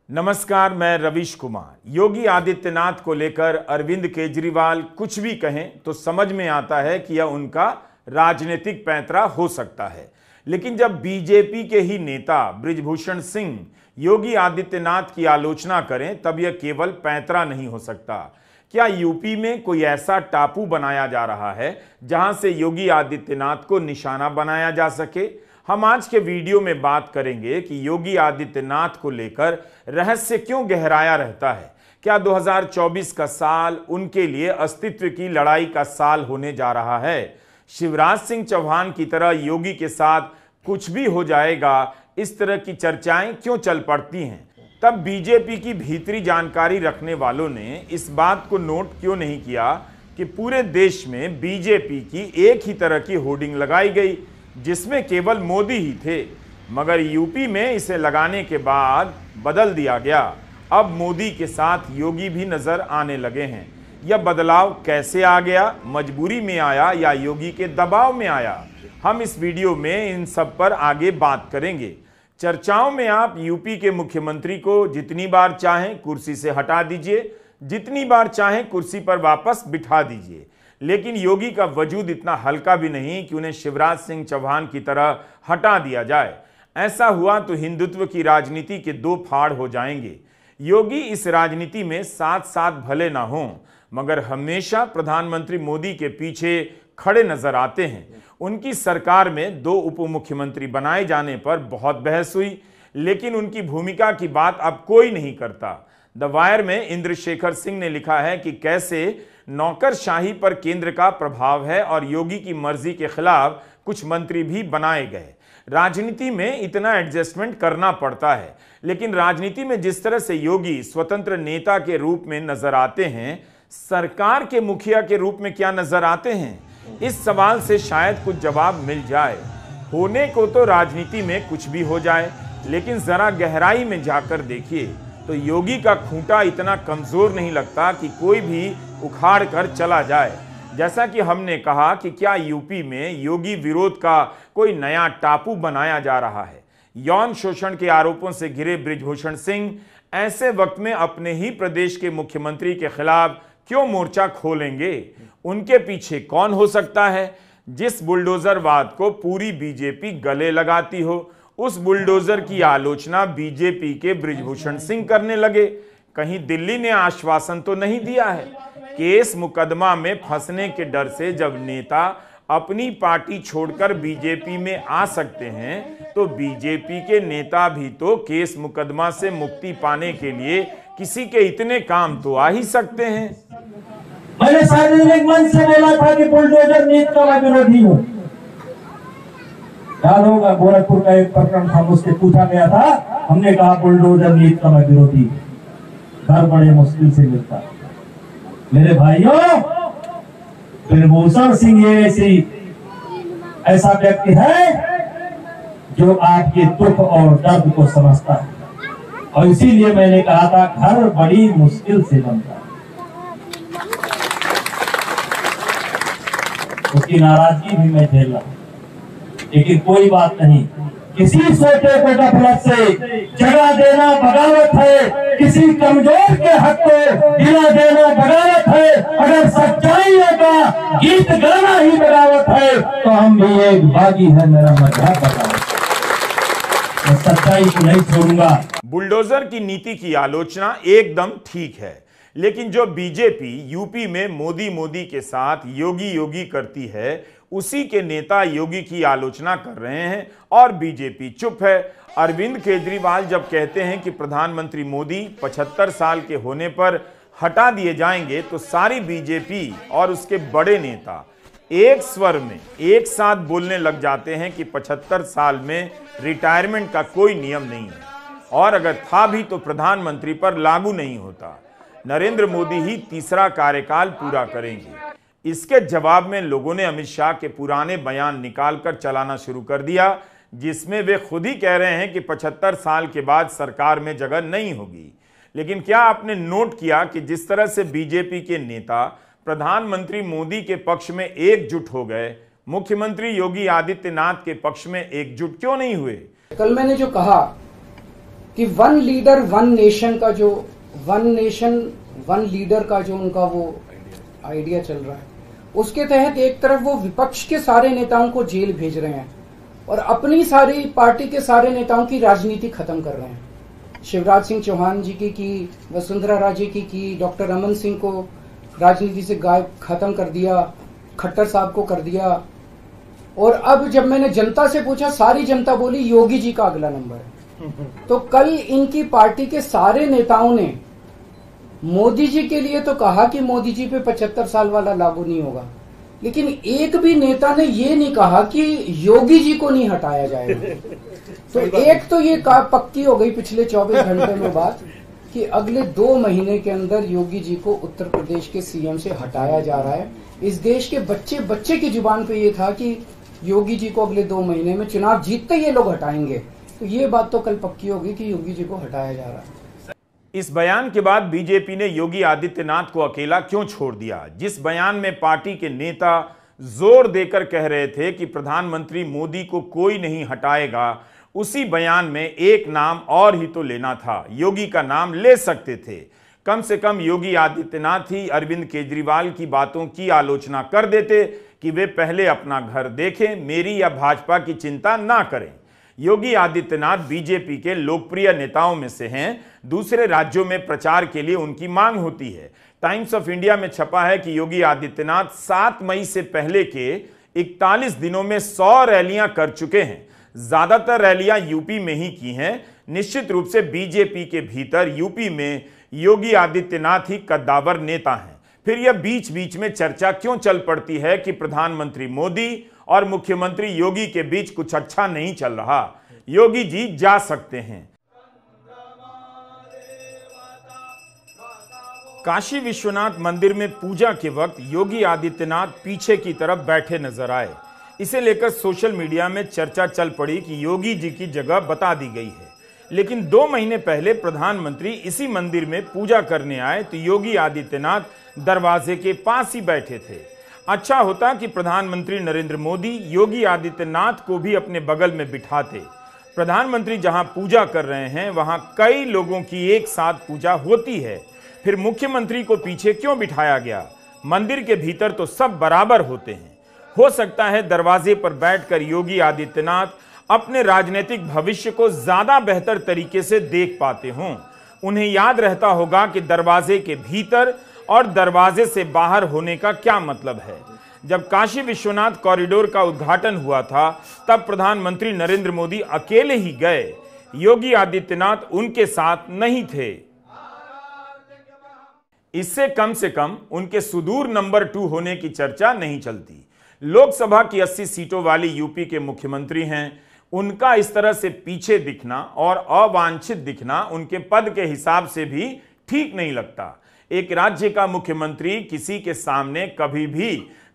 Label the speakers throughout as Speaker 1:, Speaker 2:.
Speaker 1: नमस्कार, मैं रवीश कुमार। योगी आदित्यनाथ को लेकर अरविंद केजरीवाल कुछ भी कहें तो समझ में आता है कि यह उनका राजनीतिक पैंतरा हो सकता है। लेकिन जब बीजेपी के ही नेता बृजभूषण सिंह योगी आदित्यनाथ की आलोचना करें तब यह केवल पैंतरा नहीं हो सकता। क्या यूपी में कोई ऐसा टापू बनाया जा रहा है जहां से योगी आदित्यनाथ को निशाना बनाया जा सके? हम आज के वीडियो में बात करेंगे कि योगी आदित्यनाथ को लेकर रहस्य क्यों गहराया रहता है। क्या 2024 का साल उनके लिए अस्तित्व की लड़ाई का साल होने जा रहा है? शिवराज सिंह चौहान की तरह योगी के साथ कुछ भी हो जाएगा, इस तरह की चर्चाएं क्यों चल पड़ती हैं? तब बीजेपी की भीतरी जानकारी रखने वालों ने इस बात को नोट क्यों नहीं किया कि पूरे देश में बीजेपी की एक ही तरह की होर्डिंग लगाई गई जिसमें केवल मोदी ही थे, मगर यूपी में इसे लगाने के बाद बदल दिया गया। अब मोदी के साथ योगी भी नजर आने लगे हैं। यह बदलाव कैसे आ गया? मजबूरी में आया या योगी के दबाव में आया? हम इस वीडियो में इन सब पर आगे बात करेंगे। चर्चाओं में आप यूपी के मुख्यमंत्री को जितनी बार चाहें कुर्सी से हटा दीजिए, जितनी बार चाहें कुर्सी पर वापस बिठा दीजिए, लेकिन योगी का वजूद इतना हल्का भी नहीं कि उन्हें शिवराज सिंह चौहान की तरह हटा दिया जाए। ऐसा हुआ तो हिंदुत्व की राजनीति के दो फाड़ हो जाएंगे। योगी इस राजनीति में साथ साथ भले ना हों, मगर हमेशा प्रधानमंत्री मोदी के पीछे खड़े नजर आते हैं। उनकी सरकार में 2 उप मुख्यमंत्री बनाए जाने पर बहुत बहस हुई, लेकिन उनकी भूमिका की बात अब कोई नहीं करता। द वायर में इंद्रशेखर सिंह ने लिखा है कि कैसे नौकरशाही पर केंद्र का प्रभाव है और योगी की मर्जी के खिलाफ कुछ मंत्री भी बनाए गए। राजनीति में इतना एडजस्टमेंट करना पड़ता है, लेकिन राजनीति में जिस तरह से योगी स्वतंत्र नेता के रूप में नजर आते हैं, सरकार के मुखिया के रूप में क्या नजर आते हैं? इस सवाल से शायद कुछ जवाब मिल जाए। होने को तो राजनीति में कुछ भी हो जाए, लेकिन जरा गहराई में जाकर देखिए तो योगी का खूंटा इतना कमजोर नहीं लगता कि कोई भी उखाड़ कर चला जाए। जैसा कि हमने कहा कि क्या यूपी में योगी विरोध का कोई नया टापू बनाया जा रहा है? यौन शोषण के आरोपों से घिरे बृजभूषण सिंह ऐसे वक्त में अपने ही प्रदेश के मुख्यमंत्री के खिलाफ क्यों मोर्चा खोलेंगे? उनके पीछे कौन हो सकता है जिस बुलडोजरवाद को पूरी बीजेपी गले लगाती हो? उस बुलडोजर की आलोचना बीजेपी के बृजभूषण सिंह करने लगे। कहीं दिल्ली ने आश्वासन तो नहीं दिया है? केस मुकदमा में फंसने के डर से जब नेता अपनी पार्टी छोड़कर बीजेपी में आ सकते हैं, तो बीजेपी के नेता भी तो केस मुकदमा से मुक्ति पाने के लिए किसी के इतने काम तो आ ही सकते हैं।
Speaker 2: मैंने सार्वजनिक मंच से बोला था कि बुलडोजर नीति का मैं विरोधी हूं। याद होगा गोरखपुर का एक प्रकरण था, मुझसे पूछा गया था, हमने कहा बुलडोजर नीति का मैं विरोधी। घर बड़े मुश्किल से मिलता। मेरे भाइयों, बृजभूषण सिंह ऐसा व्यक्ति है जो आपके दुख और दर्द को समझता है, और इसीलिए मैंने कहा था घर बड़ी मुश्किल से बनता है। उसकी नाराजगी भी मैं झेल रहा हूं, लेकिन कोई बात नहीं। किसी छोटे को गफलत से जगह देना बगावत है, किसी कमजोर के हक को गिला देना बगावत है। अगर सच्चाइयों का गीत गाना ही बगावत है तो हम भी एक बागी है, मेरा मजाक बगावत। मैं सच्चाई को नहीं छोड़ूंगा।
Speaker 1: बुलडोजर की नीति की आलोचना एकदम ठीक है, लेकिन जो बीजेपी यूपी में मोदी के साथ योगी करती है, उसी के नेता योगी की आलोचना कर रहे हैं और बीजेपी चुप है। अरविंद केजरीवाल जब कहते हैं कि प्रधानमंत्री मोदी 75 साल के होने पर हटा दिए जाएंगे, तो सारी बीजेपी और उसके बड़े नेता एक स्वर में एक साथ बोलने लग जाते हैं कि 75 साल में रिटायरमेंट का कोई नियम नहीं है, और अगर था भी तो प्रधानमंत्री पर लागू नहीं होता। नरेंद्र मोदी ही तीसरा कार्यकाल पूरा करेंगे। इसके जवाब में लोगों ने अमित शाह के पुराने बयान निकालकर चलाना शुरू कर दिया, जिसमें वे खुद ही कह रहे हैं कि 75 साल के बाद सरकार में जगह नहीं होगी। लेकिन क्या आपने नोट किया कि जिस तरह से बीजेपी के नेता प्रधानमंत्री मोदी के पक्ष में एकजुट हो गए, मुख्यमंत्री योगी आदित्यनाथ के पक्ष में एकजुट क्यों नहीं हुए?
Speaker 3: कल मैंने जो कहा कि वन लीडर वन नेशन का जो वन नेशन वन लीडर का जो उनका वो आइडिया चल रहा है, उसके तहत एक तरफ वो विपक्ष के सारे नेताओं को जेल भेज रहे हैं और अपनी सारी पार्टी के सारे नेताओं की राजनीति खत्म कर रहे हैं। शिवराज सिंह चौहान जी की, वसुंधरा राजे की, डॉक्टर रमन सिंह को राजनीति से गायब खत्म कर दिया, खट्टर साहब को कर दिया। और अब जब मैंने जनता से पूछा, सारी जनता बोली योगी जी का अगला नंबर है। तो कल इनकी पार्टी के सारे नेताओं ने मोदी जी के लिए तो कहा कि मोदी जी पे 75 साल वाला लागू नहीं होगा, लेकिन एक भी नेता ने ये नहीं कहा कि योगी जी को नहीं हटाया जाएगा। तो एक तो ये पक्की हो गई पिछले 24 घंटे में बात कि अगले 2 महीने के अंदर योगी जी को उत्तर प्रदेश के सीएम से हटाया जा रहा है। इस देश के बच्चे बच्चे की जुबान पे ये था कि योगी जी को अगले 2 महीने में चुनाव जीतते ये लोग हटाएंगे। तो ये बात तो कल पक्की होगी कि योगी जी को हटाया जा रहा है।
Speaker 1: इस बयान के बाद बीजेपी ने योगी आदित्यनाथ को अकेला क्यों छोड़ दिया? जिस बयान में पार्टी के नेता जोर देकर कह रहे थे कि प्रधानमंत्री मोदी को कोई नहीं हटाएगा, उसी बयान में एक नाम और ही तो लेना था। योगी का नाम ले सकते थे। कम से कम योगी आदित्यनाथ ही अरविंद केजरीवाल की बातों की आलोचना कर देते कि वे पहले अपना घर देखें, मेरी या भाजपा की चिंता ना करें। योगी आदित्यनाथ बीजेपी के लोकप्रिय नेताओं में से हैं। दूसरे राज्यों में प्रचार के लिए उनकी मांग होती है। टाइम्स ऑफ इंडिया में छपा है कि योगी आदित्यनाथ 7 मई से पहले के 41 दिनों में 100 रैलियां कर चुके हैं। ज्यादातर रैलियां यूपी में ही की हैं। निश्चित रूप से बीजेपी के भीतर यूपी में योगी आदित्यनाथ ही कद्दावर नेता हैं। फिर यह बीच बीच में चर्चा क्यों चल पड़ती है कि प्रधानमंत्री मोदी और मुख्यमंत्री योगी के बीच कुछ अच्छा नहीं चल रहा, योगी जी जा सकते हैं। काशी विश्वनाथ मंदिर में पूजा के वक्त योगी आदित्यनाथ पीछे की तरफ बैठे नजर आए। इसे लेकर सोशल मीडिया में चर्चा चल पड़ी कि योगी जी की जगह बता दी गई है। लेकिन 2 महीने पहले प्रधानमंत्री इसी मंदिर में पूजा करने आए तो योगी आदित्यनाथ दरवाजे के पास ही बैठे थे। अच्छा होता कि प्रधानमंत्री नरेंद्र मोदी योगी आदित्यनाथ को भी अपने बगल में बिठाते। प्रधानमंत्री जहां पूजा कर रहे हैं वहां कई लोगों की एक साथ पूजा होती है, फिर मुख्यमंत्री को पीछे क्यों बिठाया गया? मंदिर के भीतर तो सब बराबर होते हैं। हो सकता है दरवाजे पर बैठकर योगी आदित्यनाथ अपने राजनीतिक भविष्य को ज्यादा बेहतर तरीके से देख पाते हों। उन्हें याद रहता होगा कि दरवाजे के भीतर और दरवाजे से बाहर होने का क्या मतलब है। जब काशी विश्वनाथ कॉरिडोर का उद्घाटन हुआ था तब प्रधानमंत्री नरेंद्र मोदी अकेले ही गए, योगी आदित्यनाथ उनके साथ नहीं थे। इससे कम से कम उनके सुदूर नंबर 2 होने की चर्चा नहीं चलती। लोकसभा की 80 सीटों वाली यूपी के मुख्यमंत्री हैं। उनका इस तरह से पीछे दिखना और अवांछित दिखना उनके पद के हिसाब से भी ठीक नहीं लगता। एक राज्य का मुख्यमंत्री किसी के सामने कभी भी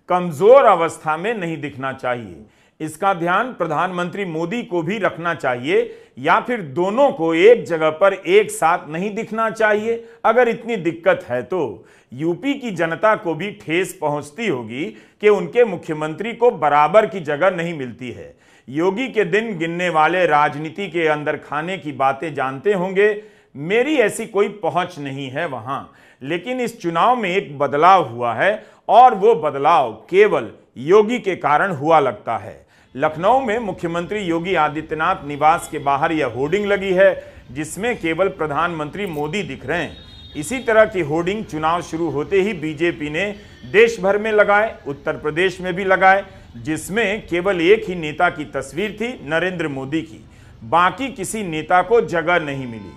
Speaker 1: कमजोर अवस्था में नहीं दिखना चाहिए। इसका ध्यान प्रधानमंत्री मोदी को भी रखना चाहिए, या फिर दोनों को एक जगह पर एक साथ नहीं दिखना चाहिए। अगर इतनी दिक्कत है तो यूपी की जनता को भी ठेस पहुंचती होगी कि उनके मुख्यमंत्री को बराबर की जगह नहीं मिलती है। योगी के दिन गिनने वाले राजनीति के अंदर खाने की बातें जानते होंगे। मेरी ऐसी कोई पहुंच नहीं है वहां, लेकिन इस चुनाव में एक बदलाव हुआ है और वो बदलाव केवल योगी के कारण हुआ लगता है। लखनऊ में मुख्यमंत्री योगी आदित्यनाथ निवास के बाहर यह होर्डिंग लगी है जिसमें केवल प्रधानमंत्री मोदी दिख रहे हैं। इसी तरह की होर्डिंग चुनाव शुरू होते ही बीजेपी ने देश भर में लगाए, उत्तर प्रदेश में भी लगाए, जिसमें केवल एक ही नेता की तस्वीर थी, नरेंद्र मोदी की। बाकी किसी नेता को जगह नहीं मिली।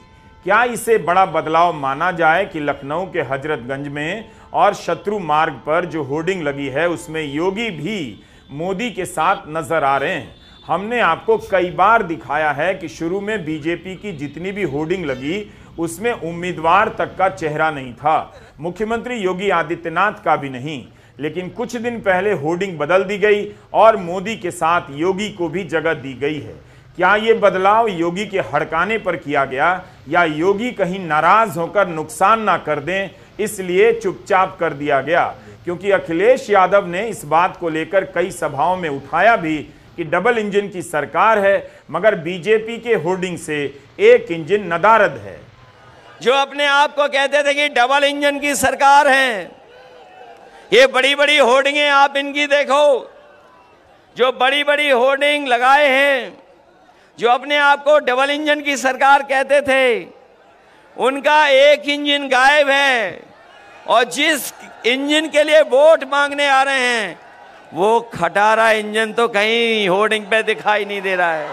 Speaker 1: क्या इसे बड़ा बदलाव माना जाए कि लखनऊ के हजरतगंज में और शत्रु मार्ग पर जो होर्डिंग लगी है उसमें योगी भी मोदी के साथ नजर आ रहे हैं? हमने आपको कई बार दिखाया है कि शुरू में बीजेपी की जितनी भी होर्डिंग लगी उसमें उम्मीदवार तक का चेहरा नहीं था, मुख्यमंत्री योगी आदित्यनाथ का भी नहीं। लेकिन कुछ दिन पहले होर्डिंग बदल दी गई और मोदी के साथ योगी को भी जगह दी गई है। क्या ये बदलाव योगी के हड़काने पर किया गया या योगी कहीं नाराज होकर नुकसान ना कर दें इसलिए चुपचाप कर दिया गया? क्योंकि अखिलेश यादव ने इस बात को लेकर कई सभाओं में उठाया भी कि डबल इंजन की सरकार है, मगर बीजेपी के होर्डिंग से एक इंजन नदारद है।
Speaker 4: जो अपने आप को कहते थे कि डबल इंजन की सरकार है, ये बड़ी बड़ी होर्डिंगें आप इनकी देखो, जो बड़ी बड़ी होर्डिंग लगाए हैं, जो अपने आप को डबल इंजन की सरकार कहते थे, उनका एक इंजन गायब है, और जिस इंजन के लिए वोट मांगने आ रहे हैं वो खटारा इंजन तो कहीं होर्डिंग पे दिखाई नहीं दे रहा है।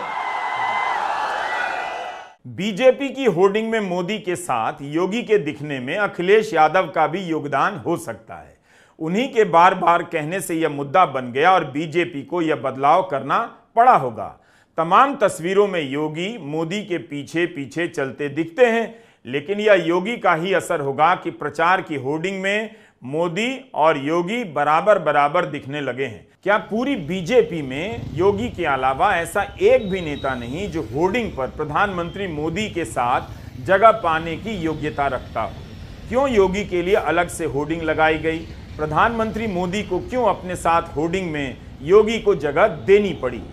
Speaker 1: बीजेपी की होर्डिंग में मोदी के साथ योगी के दिखने में अखिलेश यादव का भी योगदान हो सकता है। उन्हीं के बार बार कहने से यह मुद्दा बन गया और बीजेपी को यह बदलाव करना पड़ा होगा। तमाम तस्वीरों में योगी मोदी के पीछे पीछे चलते दिखते हैं, लेकिन यह योगी का ही असर होगा कि प्रचार की होर्डिंग में मोदी और योगी बराबर बराबर दिखने लगे हैं। क्या पूरी बीजेपी में योगी के अलावा ऐसा एक भी नेता नहीं जो होर्डिंग पर प्रधानमंत्री मोदी के साथ जगह पाने की योग्यता रखता हो? क्यों योगी के लिए अलग से होर्डिंग लगाई गई? प्रधानमंत्री मोदी को क्यों अपने साथ होर्डिंग में योगी को जगह देनी पड़ी?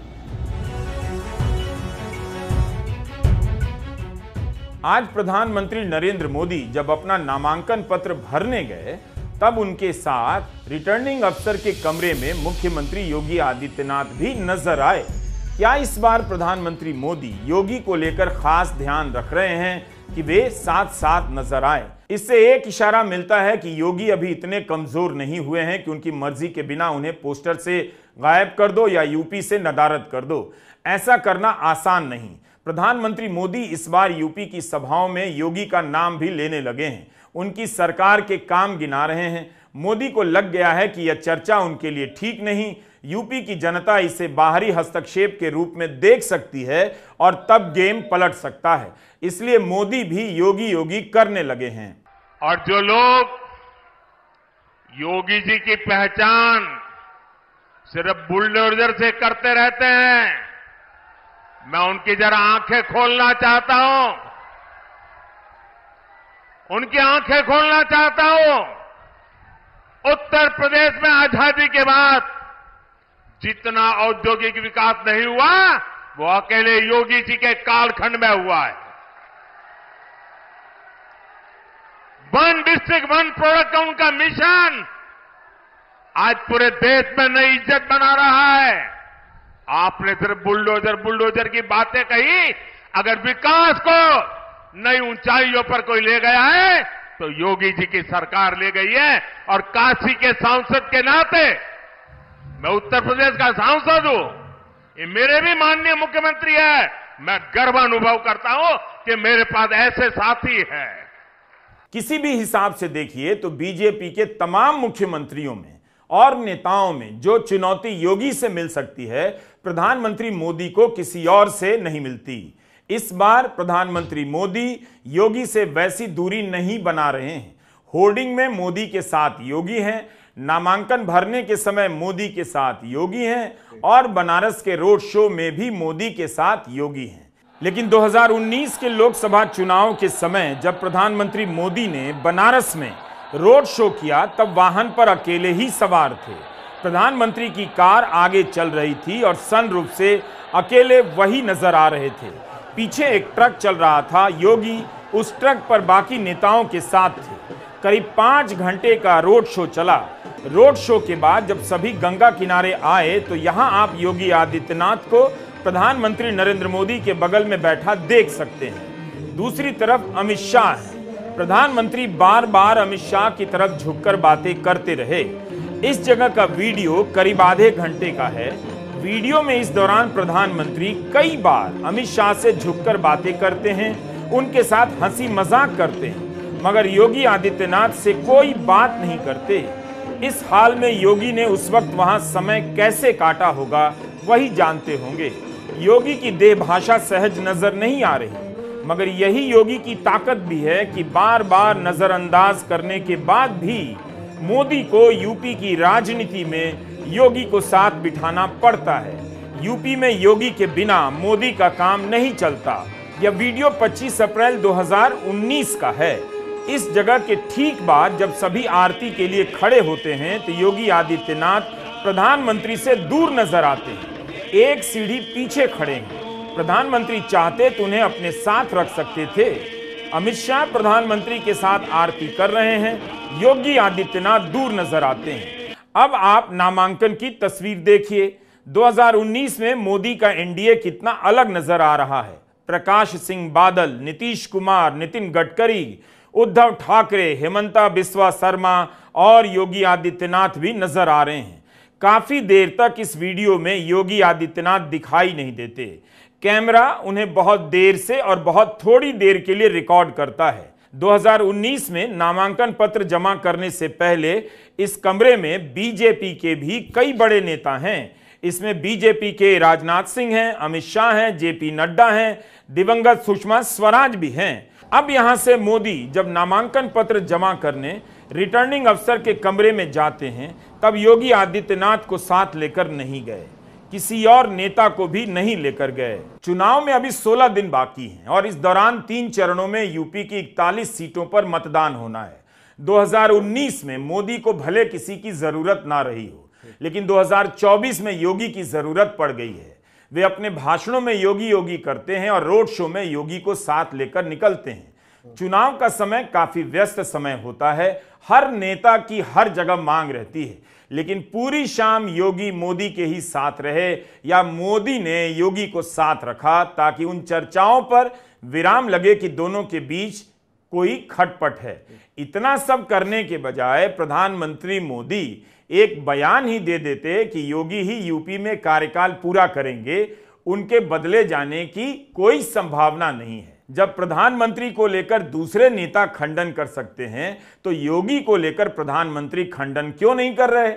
Speaker 1: आज प्रधानमंत्री नरेंद्र मोदी जब अपना नामांकन पत्र भरने गए, तब उनके साथ रिटर्निंग अफसर के कमरे में मुख्यमंत्री योगी आदित्यनाथ भी नजर आए। क्या इस बार प्रधानमंत्री मोदी योगी को लेकर खास ध्यान रख रहे हैं कि वे साथ साथ नजर आए? इससे एक इशारा मिलता है कि योगी अभी इतने कमजोर नहीं हुए हैं कि उनकी मर्जी के बिना उन्हें पोस्टर से गायब कर दो या यूपी से नदारद कर दो। ऐसा करना आसान नहीं। प्रधानमंत्री मोदी इस बार यूपी की सभाओं में योगी का नाम भी लेने लगे हैं, उनकी सरकार के काम गिना रहे हैं। मोदी को लग गया है कि यह चर्चा उनके लिए ठीक नहीं। यूपी की जनता इसे बाहरी हस्तक्षेप के रूप में देख सकती है और तब गेम पलट सकता है। इसलिए मोदी भी योगी योगी करने लगे हैं।
Speaker 5: और जो लोग योगी जी की पहचान सिर्फ बुलडोजर से करते रहते हैं, मैं उनकी जरा आंखें खोलना चाहता हूं, उनकी आंखें खोलना चाहता हूं। उत्तर प्रदेश में आजादी के बाद जितना औद्योगिक विकास नहीं हुआ वो अकेले योगी जी के कालखंड में हुआ है। वन डिस्ट्रिक्ट वन प्रोडक्ट का उनका मिशन आज पूरे देश में नई इज्जत बना रहा है। आपने सिर्फ बुलडोजर की बातें कही, अगर विकास को नई ऊंचाइयों पर कोई ले गया है तो योगी जी की सरकार ले गई है। और काशी के सांसद के नाते, मैं उत्तर प्रदेश का सांसद हूं, ये मेरे भी माननीय मुख्यमंत्री है, मैं गर्व अनुभव करता हूं कि मेरे पास ऐसे साथी हैं।
Speaker 1: किसी भी हिसाब से देखिए तो बीजेपी के तमाम मुख्यमंत्रियों में और नेताओं में जो चुनौती योगी से मिल सकती है, प्रधानमंत्री मोदी को किसी और से नहीं मिलती। इस बार प्रधानमंत्री मोदी योगी से वैसी दूरी नहीं बना रहे हैं। होर्डिंग में मोदी के साथ योगी हैं, नामांकन भरने के समय मोदी के साथ योगी हैं और बनारस के रोड शो में भी मोदी के साथ योगी हैं। लेकिन 2019 के लोकसभा चुनाव के समय जब प्रधानमंत्री मोदी ने बनारस में रोड शो किया, तब वाहन पर अकेले ही सवार थे। प्रधानमंत्री की कार आगे चल रही थी और सनरूफ से अकेले वही नजर आ रहे थे। पीछे एक ट्रक चल रहा था, योगी उस ट्रक पर बाकी नेताओं के साथ थे। करीब 5 घंटे का रोड शो चला। रोड शो के बाद जब सभी गंगा किनारे आए तो यहां आप योगी आदित्यनाथ को प्रधानमंत्री नरेंद्र मोदी के बगल में बैठा देख सकते हैं। दूसरी तरफ अमित शाह है। प्रधानमंत्री बार बार अमित शाह की तरफ झुककर बातें करते रहे। इस जगह का वीडियो करीब आधे घंटे का है। वीडियो में इस दौरान प्रधानमंत्री कई बार अमित शाह से झुककर बातें करते हैं, उनके साथ हंसी मजाक करते हैं, मगर योगी आदित्यनाथ से कोई बात नहीं करते। इस हाल में योगी ने उस वक्त वहां समय कैसे काटा होगा वही जानते होंगे। योगी की देह भाषा सहज नजर नहीं आ रही, मगर यही योगी की ताकत भी है कि बार बार नजरअंदाज करने के बाद भी मोदी को यूपी की राजनीति में योगी को साथ बिठाना पड़ता है। यूपी में योगी के बिना मोदी का काम नहीं चलता। यह वीडियो 25 अप्रैल 2019 का है। इस जगह के ठीक बाद जब सभी आरती के लिए खड़े होते हैं तो योगी आदित्यनाथ प्रधानमंत्री से दूर नजर आते हैं। एक सीढ़ी पीछे खड़े हैं। प्रधानमंत्री चाहते तो उन्हें अपने साथ रख सकते थे। अमित शाह प्रधानमंत्री के साथ आरती कर रहे हैं, योगी आदित्यनाथ दूर नजर आते हैं। अब आप नामांकन की तस्वीर देखिए। 2019 में मोदी का एनडीए कितना अलग नजर आ रहा है। प्रकाश सिंह बादल, नीतीश कुमार, नितिन गडकरी, उद्धव ठाकरे, हेमंता बिस्वा शर्मा और योगी आदित्यनाथ भी नजर आ रहे हैं। काफी देर तक इस वीडियो में योगी आदित्यनाथ दिखाई नहीं देते। कैमरा उन्हें बहुत देर से और बहुत थोड़ी देर के लिए रिकॉर्ड करता है। 2019 में नामांकन पत्र जमा करने से पहले इस कमरे में बीजेपी के भी कई बड़े नेता हैं। इसमें बीजेपी के राजनाथ सिंह हैं, अमित शाह हैं, जेपी नड्डा हैं, दिवंगत सुषमा स्वराज भी हैं। अब यहां से मोदी जब नामांकन पत्र जमा करने रिटर्निंग अफसर के कमरे में जाते हैं, तब योगी आदित्यनाथ को साथ लेकर नहीं गए, किसी और नेता को भी नहीं लेकर गए। चुनाव में अभी 16 दिन बाकी हैं और इस दौरान 3 चरणों में यूपी की 41 सीटों पर मतदान होना है। 2019 में मोदी को भले किसी की जरूरत ना रही हो, लेकिन 2024 में योगी की जरूरत पड़ गई है। वे अपने भाषणों में योगी योगी करते हैं और रोड शो में योगी को साथ लेकर निकलते हैं। चुनाव का समय काफी व्यस्त समय होता है, हर नेता की हर जगह मांग रहती है, लेकिन पूरी शाम योगी मोदी के ही साथ रहे या मोदी ने योगी को साथ रखा, ताकि उन चर्चाओं पर विराम लगे कि दोनों के बीच कोई खटपट है। इतना सब करने के बजाय प्रधानमंत्री मोदी एक बयान ही दे देते कि योगी ही यूपी में कार्यकाल पूरा करेंगे, उनके बदले जाने की कोई संभावना नहीं है। जब प्रधानमंत्री को लेकर दूसरे नेता खंडन कर सकते हैं, तो योगी को लेकर प्रधानमंत्री खंडन क्यों नहीं कर रहे?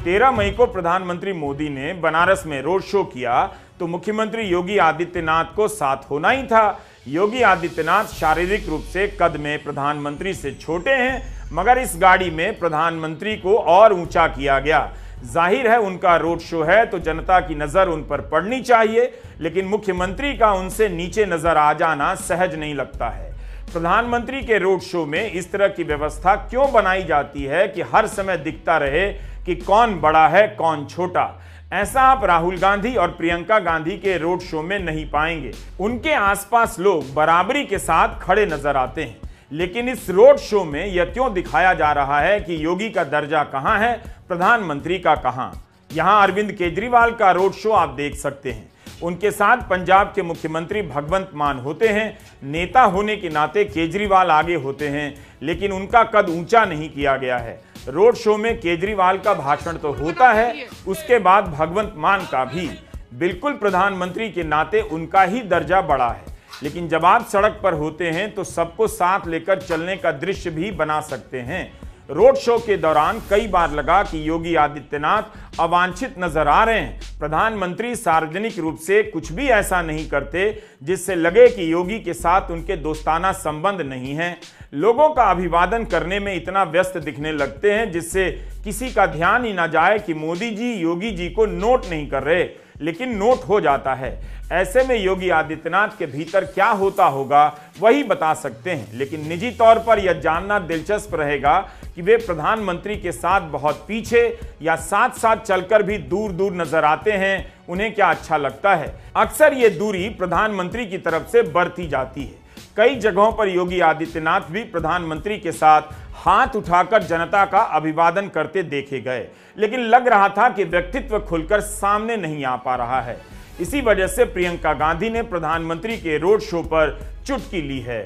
Speaker 1: 13 मई को प्रधानमंत्री मोदी ने बनारस में रोड शो किया, तो मुख्यमंत्री योगी आदित्यनाथ को साथ होना ही था। योगी आदित्यनाथ शारीरिक रूप से कद में प्रधानमंत्री से छोटे हैं, मगर इस गाड़ी में प्रधानमंत्री को और ऊंचा किया गया। जाहिर है उनका रोड शो है तो जनता की नजर उन पर पड़नी चाहिए, लेकिन मुख्यमंत्री का उनसे नीचे नजर आ जाना सहज नहीं लगता है। प्रधानमंत्री के रोड शो में इस तरह की व्यवस्था क्यों बनाई जाती है कि हर समय दिखता रहे कि कौन बड़ा है कौन छोटा? ऐसा आप राहुल गांधी और प्रियंका गांधी के रोड शो में नहीं पाएंगे। उनके आसपास लोग बराबरी के साथ खड़े नजर आते हैं, लेकिन इस रोड शो में यह क्यों दिखाया जा रहा है कि योगी का दर्जा कहां है, प्रधानमंत्री का कहां? यहां अरविंद केजरीवाल का रोड शो आप देख सकते हैं। उनके साथ पंजाब के मुख्यमंत्री भगवंत मान होते हैं। नेता होने के नाते केजरीवाल आगे होते हैं, लेकिन उनका कद ऊंचा नहीं किया गया है। रोड शो में केजरीवाल का भाषण तो होता है, उसके बाद भगवंत मान का भी। बिल्कुल प्रधानमंत्री के नाते उनका ही दर्जा बड़ा है, लेकिन जब आप सड़क पर होते हैं तो सबको साथ लेकर चलने का दृश्य भी बना सकते हैं। रोड शो के दौरान कई बार लगा कि योगी आदित्यनाथ अवांछित नजर आ रहे हैं। प्रधानमंत्री सार्वजनिक रूप से कुछ भी ऐसा नहीं करते जिससे लगे कि योगी के साथ उनके दोस्ताना संबंध नहीं है। लोगों का अभिवादन करने में इतना व्यस्त दिखने लगते हैं जिससे किसी का ध्यान ही ना जाए कि मोदी जी योगी जी को नोट नहीं कर रहे, लेकिन नोट हो जाता है। ऐसे में योगी आदित्यनाथ के भीतर क्या होता होगा वही बता सकते हैं, लेकिन निजी तौर पर यह जानना दिलचस्प रहेगा कि वे प्रधानमंत्री के साथ बहुत पीछे या साथ साथ चलकर भी दूर दूर नजर आते हैं, उन्हें क्या अच्छा लगता है। अक्सर ये दूरी प्रधानमंत्री की तरफ से बढ़ती जाती है। कई जगहों पर योगी आदित्यनाथ भी प्रधानमंत्री के साथ हाथ उठाकर जनता का अभिवादन करते देखे गए, लेकिन लग रहा था कि व्यक्तित्व खुलकर सामने नहीं आ पा रहा है। इसी वजह से प्रियंका गांधी ने प्रधानमंत्री के रोड शो पर चुटकी ली है।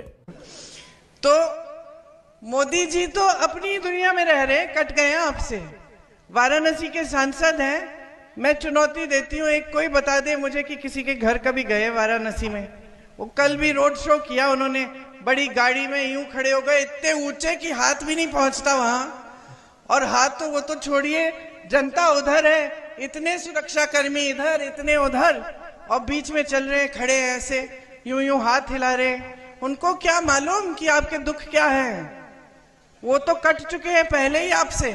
Speaker 6: तो मोदी जी तो अपनी दुनिया में रह रहे, कट गए हैं आपसे। वाराणसी के सांसद हैं, मैं चुनौती देती हूँ, एक कोई बता दे मुझे कि किसी के घर कभी गए वाराणसी में। वो कल भी रोड शो किया उन्होंने, बड़ी गाड़ी में यूं खड़े हो गए, इतने ऊंचे कि हाथ भी नहीं पहुंचता वहां। और हाथ तो वो तो छोड़िए, जनता उधर है, इतने सुरक्षाकर्मी इधर, इतने उधर, और बीच में चल रहे खड़े हैं ऐसे, यूं यूं हाथ हिला रहे। उनको क्या मालूम कि आपके दुख क्या है? वो तो कट चुके हैं पहले ही आपसे,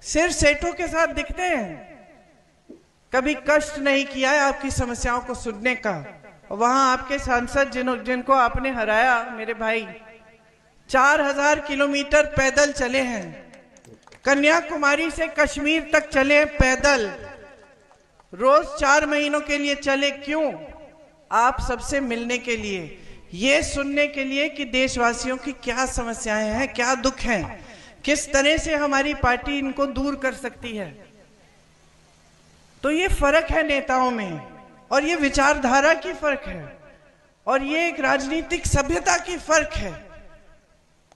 Speaker 6: सिर्फ सेठों के साथ दिखते हैं। कभी कष्ट नहीं किया है आपकी समस्याओं को सुनने का। वहां आपके सांसद जिनको आपने हराया, मेरे भाई 4000 किलोमीटर पैदल चले हैं, कन्याकुमारी से कश्मीर तक चले पैदल, रोज 4 महीनों के लिए चले। क्यों? आप सबसे मिलने के लिए, ये सुनने के लिए कि देशवासियों की क्या समस्याएं हैं, क्या दुख हैं, किस तरह से हमारी पार्टी इनको दूर कर सकती है। तो ये फर्क है नेताओं में, और ये विचारधारा की फर्क है, और ये एक राजनीतिक सभ्यता की फर्क है,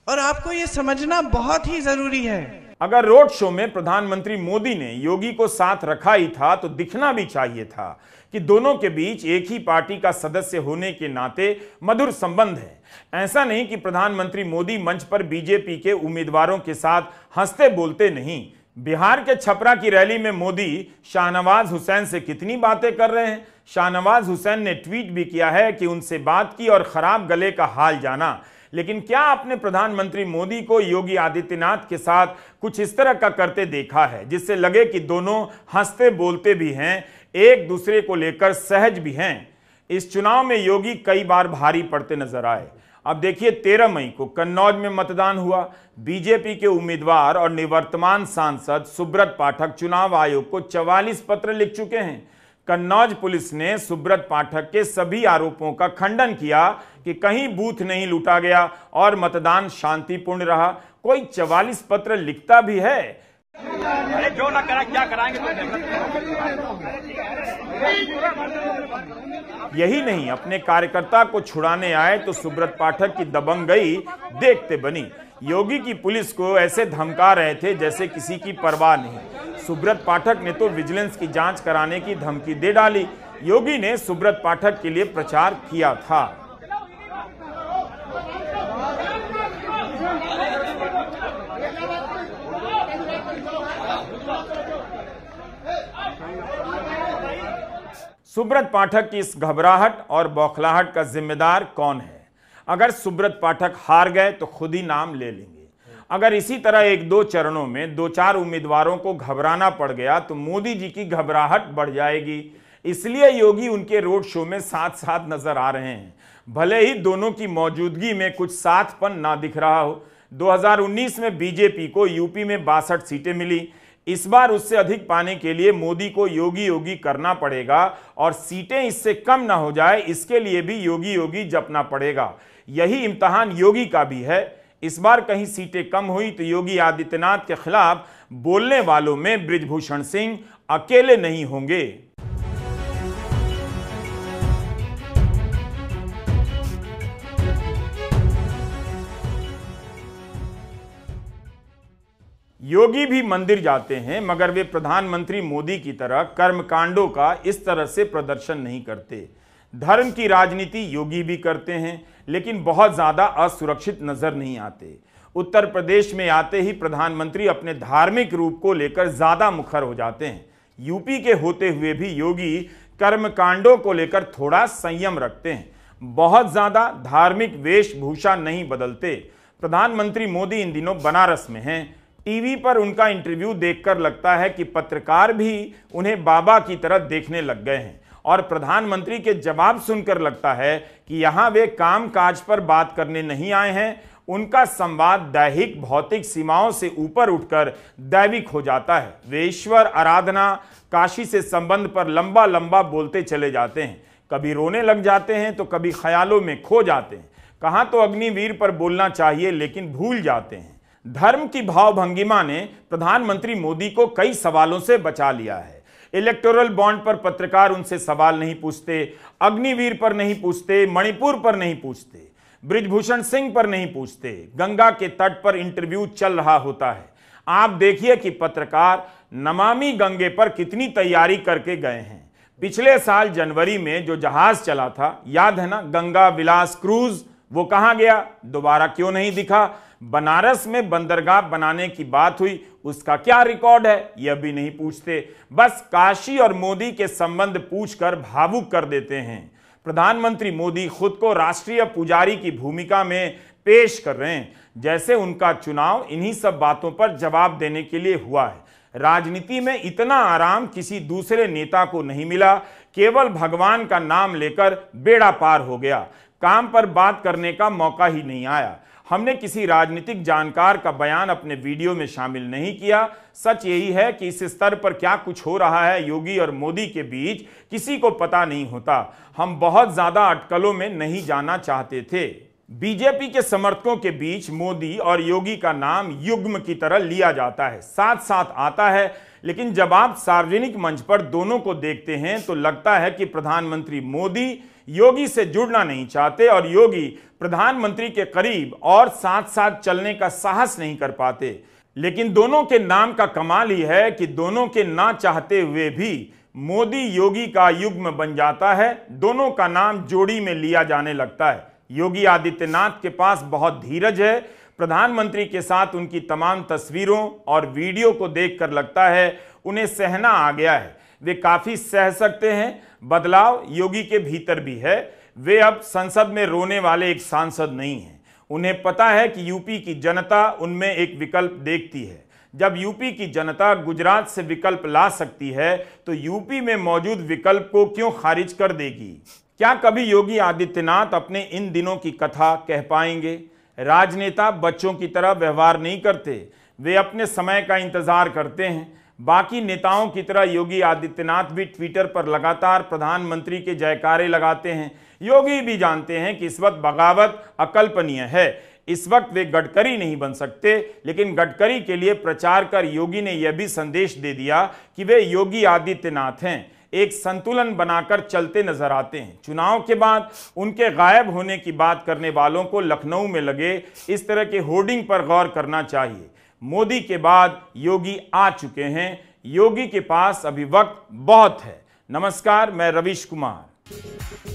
Speaker 6: और आपको ये समझना बहुत ही जरूरी है।
Speaker 1: अगर रोड शो में प्रधानमंत्री मोदी ने योगी को साथ रखा ही था तो दिखना भी चाहिए था कि दोनों के बीच एक ही पार्टी का सदस्य होने के नाते मधुर संबंध है। ऐसा नहीं कि प्रधानमंत्री मोदी मंच पर बीजेपी के उम्मीदवारों के साथ हंसते बोलते नहीं। बिहार के छपरा की रैली में मोदी शाहनवाज हुसैन से कितनी बातें कर रहे हैं। शाहनवाज हुसैन ने ट्वीट भी किया है कि उनसे बात की और खराब गले का हाल जाना। लेकिन क्या आपने प्रधानमंत्री मोदी को योगी आदित्यनाथ के साथ कुछ इस तरह का करते देखा है जिससे लगे कि दोनों हंसते बोलते भी हैं, एक दूसरे को लेकर सहज भी हैं? इस चुनाव में योगी कई बार भारी पड़ते नजर आए। अब देखिए 13 मई को कन्नौज में मतदान हुआ। बीजेपी के उम्मीदवार और निवर्तमान सांसद सुब्रत पाठक चुनाव आयोग को 44 पत्र लिख चुके हैं। कन्नौज पुलिस ने सुब्रत पाठक के सभी आरोपों का खंडन किया कि कहीं बूथ नहीं लूटा गया और मतदान शांतिपूर्ण रहा। कोई 44 पत्र लिखता भी है?
Speaker 7: अरे जो ना करा क्या कराएंगे।
Speaker 1: यही नहीं, अपने कार्यकर्ता को छुड़ाने आए तो सुब्रत पाठक की दबंगई देखते बनी। योगी की पुलिस को ऐसे धमका रहे थे जैसे किसी की परवाह नहीं। सुब्रत पाठक ने तो विजिलेंस की जांच कराने की धमकी दे डाली। योगी ने सुब्रत पाठक के लिए प्रचार किया था। सुब्रत पाठक की इस घबराहट और बौखलाहट का जिम्मेदार कौन है? अगर सुब्रत पाठक हार गए तो खुद ही नाम ले लेंगे। अगर इसी तरह 1-2 चरणों में 2-4 उम्मीदवारों को घबराना पड़ गया तो मोदी जी की घबराहट बढ़ जाएगी। इसलिए योगी उनके रोड शो में साथ साथ नजर आ रहे हैं, भले ही दोनों की मौजूदगी में कुछ साथपन ना दिख रहा हो। 2019 में बीजेपी को यूपी में 62 सीटें मिली। इस बार उससे अधिक पाने के लिए मोदी को योगी योगी करना पड़ेगा और सीटें इससे कम ना हो जाए, इसके लिए भी योगी योगी जपना पड़ेगा। यही इम्तिहान योगी का भी है। इस बार कहीं सीटें कम हुई तो योगी आदित्यनाथ के खिलाफ बोलने वालों में बृजभूषण सिंह अकेले नहीं होंगे। योगी भी मंदिर जाते हैं, मगर वे प्रधानमंत्री मोदी की तरह कर्मकांडों का इस तरह से प्रदर्शन नहीं करते। धर्म की राजनीति योगी भी करते हैं, लेकिन बहुत ज्यादा असुरक्षित नजर नहीं आते। उत्तर प्रदेश में आते ही प्रधानमंत्री अपने धार्मिक रूप को लेकर ज्यादा मुखर हो जाते हैं। यूपी के होते हुए भी योगी कर्मकांडों को लेकर थोड़ा संयम रखते हैं, बहुत ज्यादा धार्मिक वेशभूषा नहीं बदलते। प्रधानमंत्री मोदी इन दिनों बनारस में हैं। टीवी पर उनका इंटरव्यू देखकर लगता है कि पत्रकार भी उन्हें बाबा की तरह देखने लग गए हैं, और प्रधानमंत्री के जवाब सुनकर लगता है कि यहां वे काम काज पर बात करने नहीं आए हैं। उनका संवाद दैहिक भौतिक सीमाओं से ऊपर उठकर दैविक हो जाता है। वे ईश्वर आराधना, काशी से संबंध पर लंबा लंबा बोलते चले जाते हैं। कभी रोने लग जाते हैं तो कभी ख्यालों में खो जाते हैं। कहां तो अग्निवीर पर बोलना चाहिए लेकिन भूल जाते हैं। धर्म की भावभंगिमा ने प्रधानमंत्री मोदी को कई सवालों से बचा लिया है। इलेक्टोरल बॉन्ड पर पत्रकार उनसे सवाल नहीं पूछते, अग्निवीर पर नहीं पूछते, मणिपुर पर नहीं पूछते, बृजभूषण सिंह पर नहीं पूछते। गंगा के तट पर इंटरव्यू चल रहा होता है। आप देखिए कि पत्रकार नमामि गंगे पर कितनी तैयारी करके गए हैं। पिछले साल जनवरी में जो जहाज चला था, याद है ना, गंगा विलास क्रूज, वो कहां गया? दोबारा क्यों नहीं दिखा? बनारस में बंदरगाह बनाने की बात हुई, उसका क्या रिकॉर्ड है? यह भी नहीं पूछते। बस काशी और मोदी के संबंध पूछकर भावुक कर देते हैं। प्रधानमंत्री मोदी खुद को राष्ट्रीय पुजारी की भूमिका में पेश कर रहे हैं, जैसे उनका चुनाव इन्हीं सब बातों पर जवाब देने के लिए हुआ है। राजनीति में इतना आराम किसी दूसरे नेता को नहीं मिला। केवल भगवान का नाम लेकर बेड़ा पार हो गया, काम पर बात करने का मौका ही नहीं आया। हमने किसी राजनीतिक जानकार का बयान अपने वीडियो में शामिल नहीं किया। सच यही है कि इस स्तर पर क्या कुछ हो रहा है योगी और मोदी के बीच किसी को पता नहीं होता। हम बहुत ज्यादा अटकलों में नहीं जाना चाहते थे। बीजेपी के समर्थकों के बीच मोदी और योगी का नाम युग्म की तरह लिया जाता है, साथ साथ आता है, लेकिन जब आप सार्वजनिक मंच पर दोनों को देखते हैं तो लगता है कि प्रधानमंत्री मोदी योगी से जुड़ना नहीं चाहते और योगी प्रधानमंत्री के करीब और साथ साथ चलने का साहस नहीं कर पाते। लेकिन दोनों के नाम का कमाल ही है कि दोनों के ना चाहते हुए भी मोदी योगी का युग्म बन जाता है, दोनों का नाम जोड़ी में लिया जाने लगता है। योगी आदित्यनाथ के पास बहुत धीरज है। प्रधानमंत्री के साथ उनकी तमाम तस्वीरों और वीडियो को देखकर लगता है उन्हें सहना आ गया है। वे काफी सह सकते हैं। बदलाव योगी के भीतर भी है। वे अब संसद में रोने वाले एक सांसद नहीं हैं। उन्हें पता है कि यूपी की जनता उनमें एक विकल्प देखती है। जब यूपी की जनता गुजरात से विकल्प ला सकती है तो यूपी में मौजूद विकल्प को क्यों खारिज कर देगी? क्या कभी योगी आदित्यनाथ अपने इन दिनों की कथा कह पाएंगे? राजनेता बच्चों की तरह व्यवहार नहीं करते, वे अपने समय का इंतजार करते हैं। बाकी नेताओं की तरह योगी आदित्यनाथ भी ट्विटर पर लगातार प्रधानमंत्री के जयकारे लगाते हैं। योगी भी जानते हैं कि इस वक्त बगावत अकल्पनीय है। इस वक्त वे गडकरी नहीं बन सकते, लेकिन गडकरी के लिए प्रचार कर योगी ने यह भी संदेश दे दिया कि वे योगी आदित्यनाथ हैं। एक संतुलन बनाकर चलते नजर आते हैं। चुनाव के बाद उनके गायब होने की बात करने वालों को लखनऊ में लगे इस तरह के होर्डिंग पर गौर करना चाहिए। मोदी के बाद योगी आ चुके हैं। योगी के पास अभी वक्त बहुत है। नमस्कार, मैं रवीश कुमार।